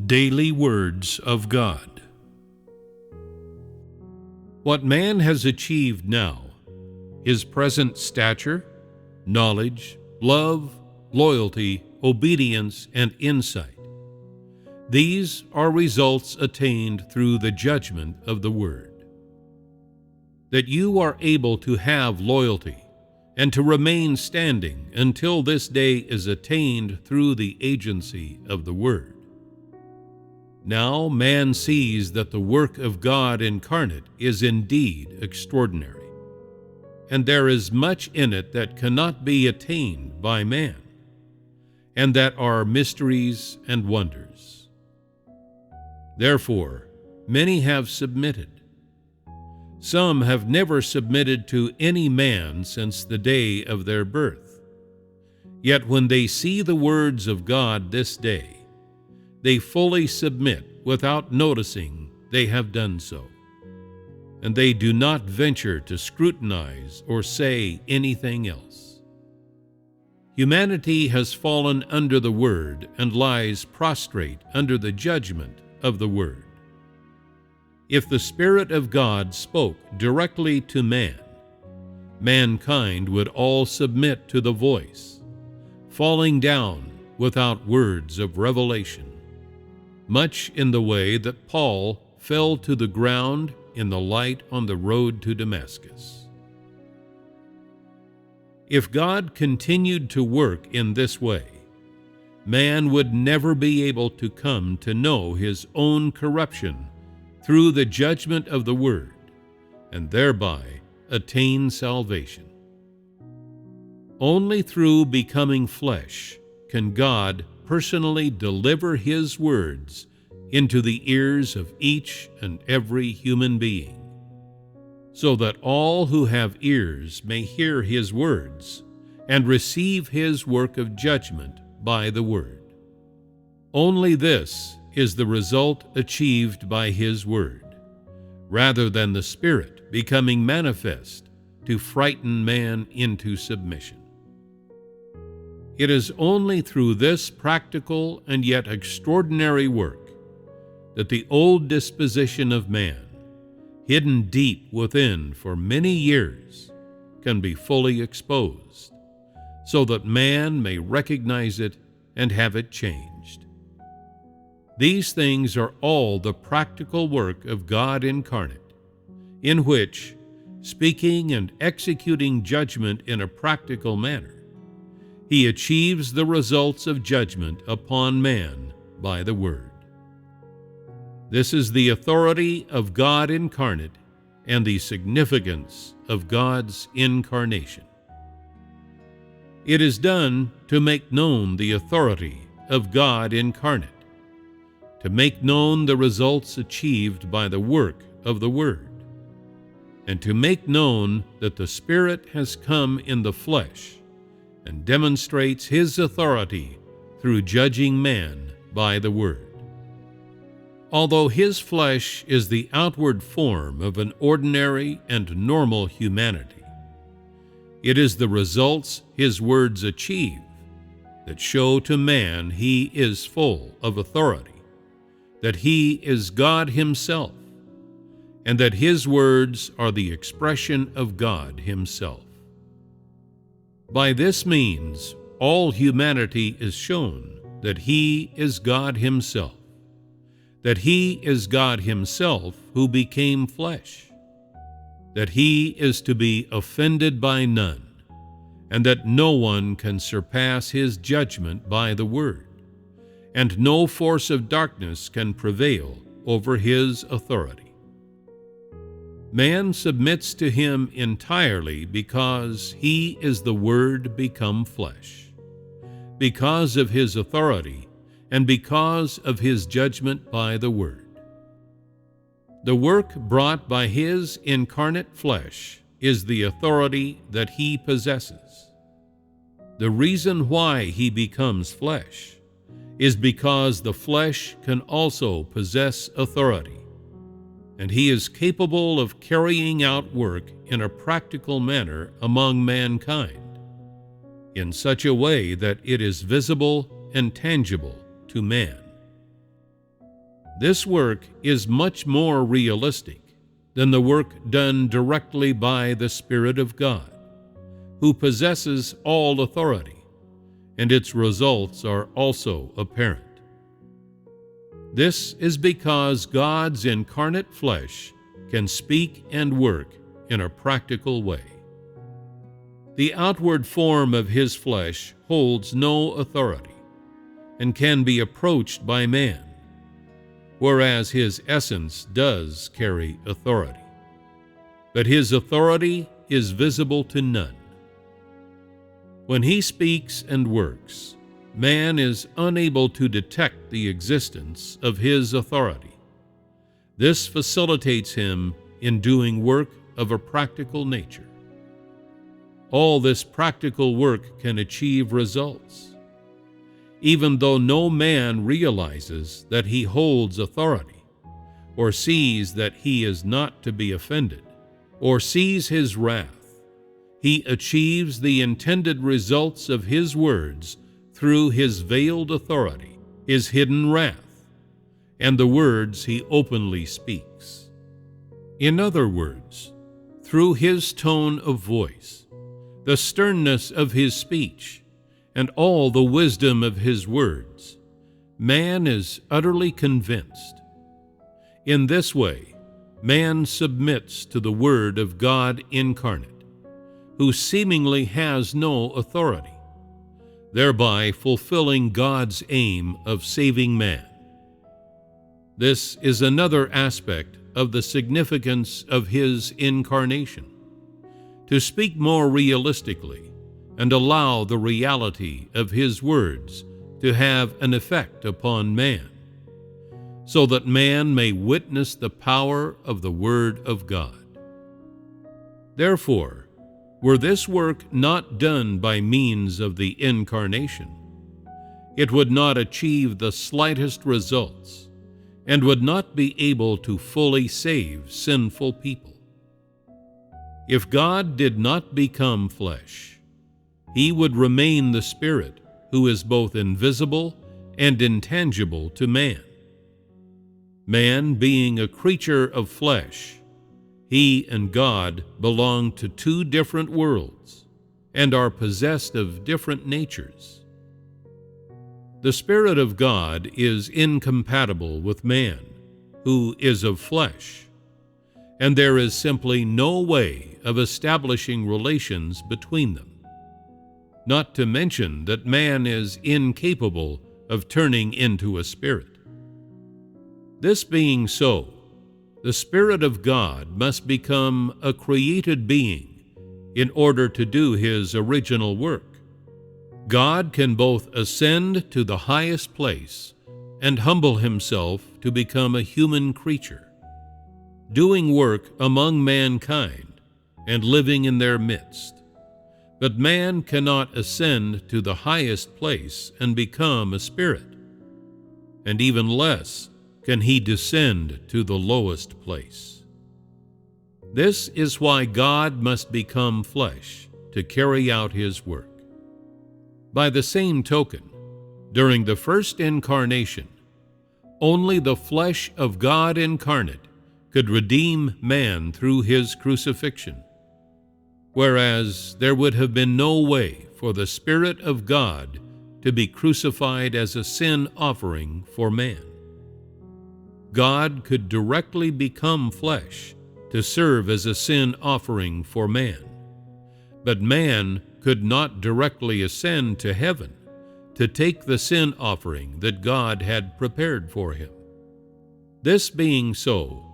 Daily Words of God. What man has achieved now, his present stature, knowledge, love, loyalty, obedience, and insight, these are results attained through the judgment of the Word. That you are able to have loyalty and to remain standing until this day is attained through the agency of the Word. Now man sees that the work of God incarnate is indeed extraordinary, and there is much in it that cannot be attained by man, and that are mysteries and wonders. Therefore, many have submitted. Some have never submitted to any man since the day of their birth. Yet when they see the words of God this day, they fully submit without noticing they have done so, and they do not venture to scrutinize or say anything else. Humanity has fallen under the Word and lies prostrate under the judgment of the Word. If the Spirit of God spoke directly to man, mankind would all submit to the voice, falling down without words of revelation, much in the way that Paul fell to the ground in the light on the road to Damascus. If God continued to work in this way, man would never be able to come to know his own corruption through the judgment of the Word, and thereby attain salvation. Only through becoming flesh can God personally deliver His words into the ears of each and every human being, so that all who have ears may hear His words and receive His work of judgment by the Word. Only this is the result achieved by His Word, rather than the Spirit becoming manifest to frighten man into submission. It is only through this practical and yet extraordinary work that the old disposition of man, hidden deep within for many years, can be fully exposed, so that man may recognize it and have it changed. These things are all the practical work of God incarnate, in which, speaking and executing judgment in a practical manner, He achieves the results of judgment upon man by the Word. This is the authority of God incarnate and the significance of God's incarnation. It is done to make known the authority of God incarnate, to make known the results achieved by the work of the Word, and to make known that the Spirit has come in the flesh and demonstrates His authority through judging man by the Word. Although His flesh is the outward form of an ordinary and normal humanity, it is the results His words achieve that show to man he is full of authority, that He is God Himself, and that His words are the expression of God Himself. By this means, all humanity is shown that He is God Himself, that He is God Himself who became flesh, that He is to be offended by none, and that no one can surpass His judgment by the Word, and no force of darkness can prevail over His authority. Man submits to Him entirely because He is the Word become flesh, because of His authority, and because of His judgment by the Word. The work brought by His incarnate flesh is the authority that He possesses. The reason why He becomes flesh is because the flesh can also possess authority, and He is capable of carrying out work in a practical manner among mankind, in such a way that it is visible and tangible to man. This work is much more realistic than the work done directly by the Spirit of God, who possesses all authority, and its results are also apparent. This is because God's incarnate flesh can speak and work in a practical way. The outward form of his flesh holds no authority and can be approached by man, whereas his essence does carry authority. But his authority is visible to none. When he speaks and works, man is unable to detect the existence of his authority. This facilitates him in doing work of a practical nature. All this practical work can achieve results, even though no man realizes that he holds authority, or sees that he is not to be offended, or sees his wrath. He achieves the intended results of his words through his veiled authority, his hidden wrath, and the words he openly speaks. In other words, through his tone of voice, the sternness of his speech, and all the wisdom of his words, man is utterly convinced. In this way, man submits to the Word of God incarnate, who seemingly has no authority, thereby fulfilling God's aim of saving man. This is another aspect of the significance of his incarnation, to speak more realistically and allow the reality of his words to have an effect upon man, so that man may witness the power of the Word of God. Therefore, were this work not done by means of the incarnation, it would not achieve the slightest results and would not be able to fully save sinful people. If God did not become flesh, he would remain the Spirit who is both invisible and intangible to man. Man being a creature of flesh, he and God belong to two different worlds and are possessed of different natures. The Spirit of God is incompatible with man, who is of flesh, and there is simply no way of establishing relations between them, not to mention that man is incapable of turning into a spirit. This being so, the Spirit of God must become a created being in order to do his original work. God can both ascend to the highest place and humble himself to become a human creature, doing work among mankind and living in their midst. But man cannot ascend to the highest place and become a spirit, and even less can he descend to the lowest place. This is why God must become flesh to carry out his work. By the same token, during the first incarnation, only the flesh of God incarnate could redeem man through his crucifixion, whereas there would have been no way for the Spirit of God to be crucified as a sin offering for man. God could directly become flesh to serve as a sin offering for man, but man could not directly ascend to heaven to take the sin offering that God had prepared for him. This being so,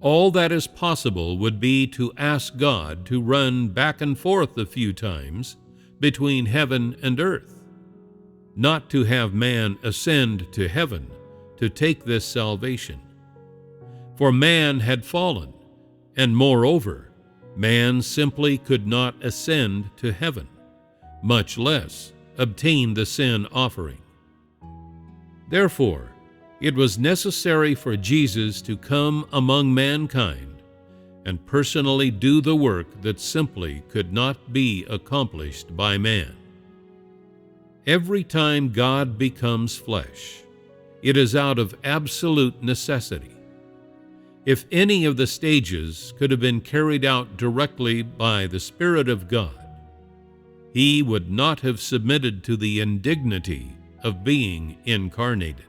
all that is possible would be to ask God to run back and forth a few times between heaven and earth, not to have man ascend to heaven to take this salvation. For man had fallen, and moreover, man simply could not ascend to heaven, much less obtain the sin offering. Therefore, it was necessary for Jesus to come among mankind and personally do the work that simply could not be accomplished by man. Every time God becomes flesh, It is out of absolute necessity. If any of the stages could have been carried out directly by the Spirit of God, He would not have submitted to the indignity of being incarnated.